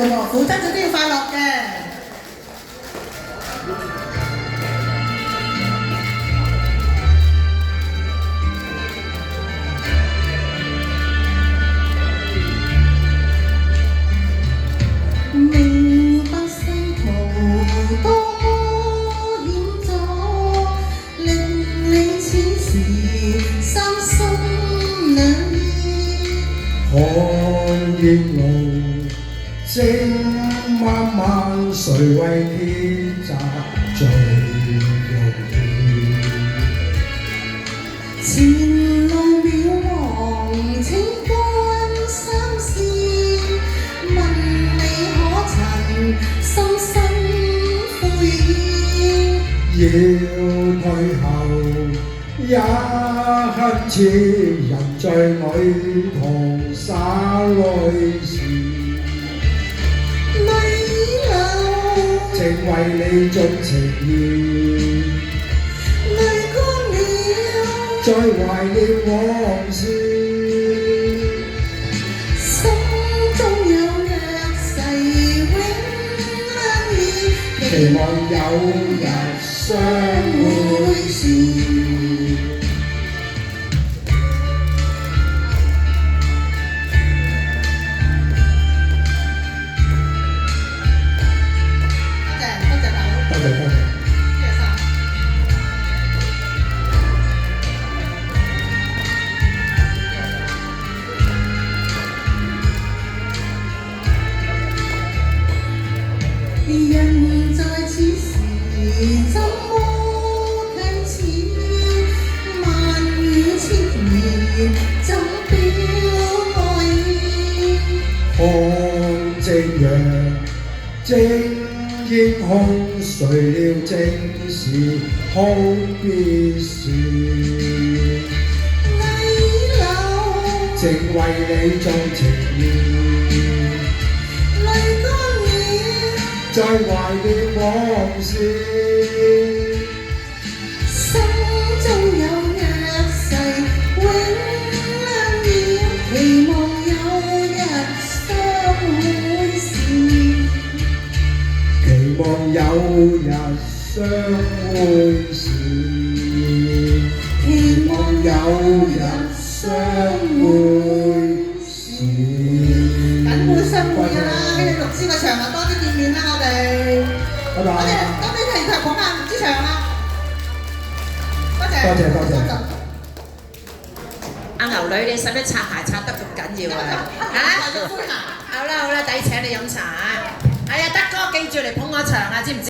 嘅喎，父親節都要快樂嘅。明白世途多麼險阻，令你此時三心兩意。看煙路正漫漫，誰為天擇最容易？前路渺茫，請關心事，問你可曾心生悔意？要退後也恨似人在旅途灑淚時，淚流，正為你盡情意，淚乾了，再懷念往事，心中有約誓永相依，期望有日相會時。多謝。人在此時怎麼啟齒？萬語千言怎表愛意？看夕陽正英空，誰料正是哭必是。淚流，正為你盡情意，淚乾了，再懷念往事，心中有約誓永相依，期望有日相會時，期望有日相會時，期望有日相會時。緊會相會㗎啦！跟住綠枝個場啊，多啲見面啦，我哋。拜拜。多啲提及講下綠枝場啊！多謝。多謝。阿牛女，你使唔使擦鞋擦得咁緊要啊？好啦，抵請你飲茶啊！係啊，德哥記住嚟捧我場啊，知唔知？